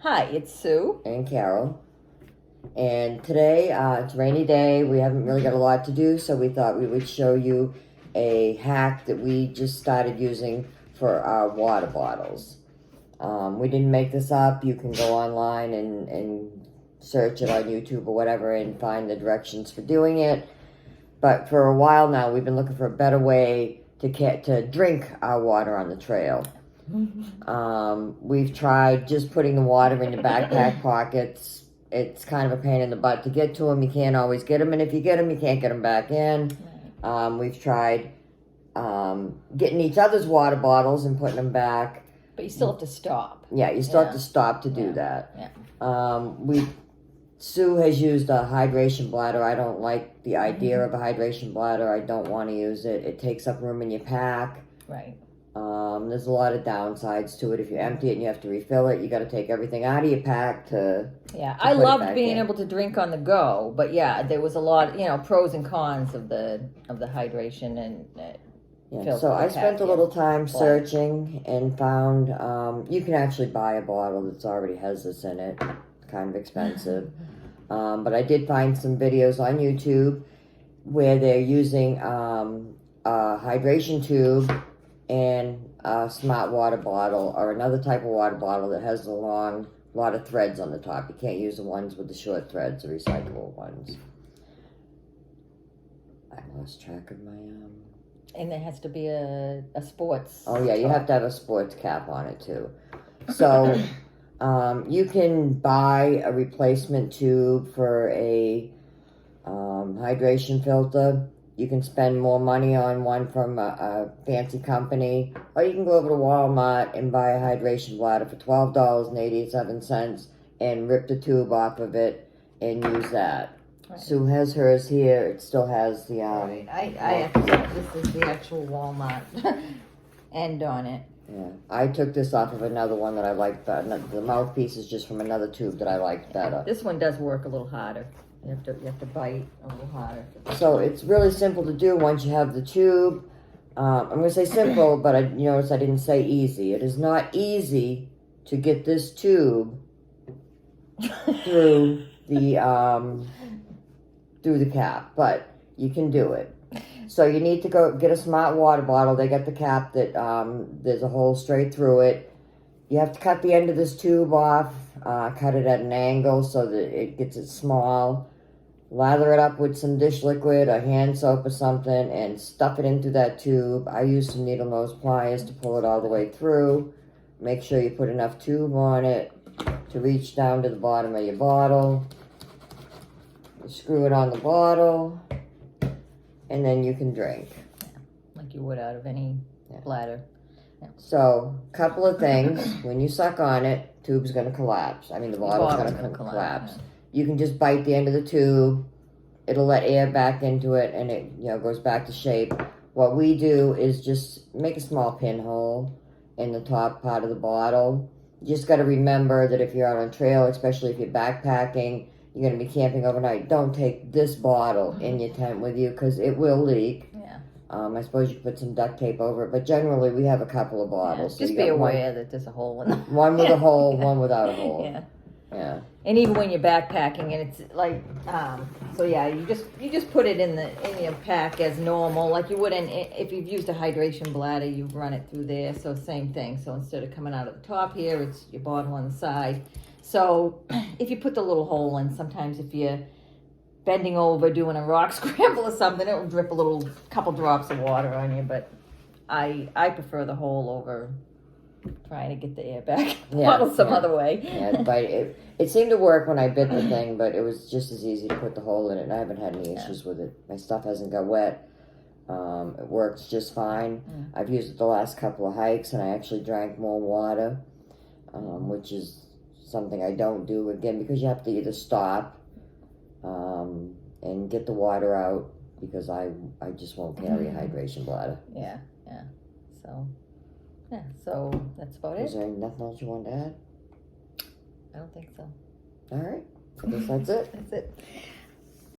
Hi, it's Sue. And Carol. And today, it's a rainy day. We haven't really got a lot to do, so we thought we would show you a hack that we just started using for our water bottles. We didn't make this up. You can go online and search it on YouTube or whatever and find the directions for doing it. But for a while now, we've been looking for a better way to drink our water on the trail. We've tried just putting the water in your backpack pockets. It's kind of a pain in the butt to get to them. You can't always get them, and if you get them, you can't get them back in. We've tried getting each other's water bottles and putting them back. But you still have to stop. Yeah, you still have to stop to do that. Yeah. Sue has used a hydration bladder. I don't like the idea of a hydration bladder. I don't want to use it. It takes up room in your pack. Right. There's a lot of downsides to it. If you empty it and you have to refill it, you got to take everything out of your pack to. Yeah, I loved being able to drink on the go, but yeah, there was a lot, pros and cons of the hydration and. Yeah, so I spent a little time searching and found you can actually buy a bottle that's already has this in it. Kind of expensive, but I did find some videos on YouTube where they're using a hydration tube and a smart water bottle or another type of water bottle that has a lot of threads on the top. You can't use the ones with the short threads, the recyclable ones. I lost track of my And there has to be a sports. Oh yeah, you have to have a sports cap on it too. So you can buy a replacement tube for a hydration filter. You can spend more money on one from a fancy company, or you can go over to Walmart and buy a hydration bladder for $12.87 and rip the tube off of it and use that. Right. Sue has hers here. It still has the Right. I this is the actual Walmart end on it. Yeah, I took this off of another one that I liked better. The mouthpiece is just from another tube that I liked better. This one does work a little harder. You have to bite a little harder. So it's really simple to do once you have the tube. I'm going to say simple, but you notice I didn't say easy. It is not easy to get this tube through the cap, but you can do it. So you need to go get a smart water bottle. They got the cap that there's a hole straight through it. You have to cut the end of this tube off, cut it at an angle so that it gets it small. Lather it up with some dish liquid, a hand soap or something, and stuff it into that tube. I use some needle nose pliers to pull it all the way through. Make sure you put enough tube on it to reach down to the bottom of your bottle. You screw it on the bottle, and then you can drink. Yeah, like you would out of any bladder. Yeah. So, couple of things. When you suck on it, tube's going to collapse. I mean, the bottle's going to collapse. Yeah. You can just bite the end of the tube. It'll let air back into it, and it goes back to shape. What we do is just make a small pinhole in the top part of the bottle. You just got to remember that if you're out on trail, especially if you're backpacking, you're going to be camping overnight, don't take this bottle in your tent with you because it will leak. Yeah. I suppose you could put some duct tape over it, but generally we have a couple of bottles. Yeah, just be aware that there's a hole in them. One with a hole, one without a hole. Yeah. Yeah. And even when you're backpacking, and it's like, you just put it in your pack as normal, like you would if you've used a hydration bladder, you run it through there. So same thing. So instead of coming out of the top here, it's your bottle on the side. So if you put the little hole in, sometimes if you're bending over doing a rock scramble or something, it will drip a couple drops of water on you. But I prefer the hole over trying to get the air back bottle some other way. Yeah, but it seemed to work when I bit the thing, but it was just as easy to put the hole in it, and I haven't had any issues with it. My stuff hasn't got wet. It works just fine. I've used it the last couple of hikes, and I actually drank more water, which is something I don't do, again, because you have to either stop and get the water out, because I just won't carry a hydration bladder. Yeah. So that's about it. Is there nothing else you want to add? I don't think so. All right. I guess that's it. That's it.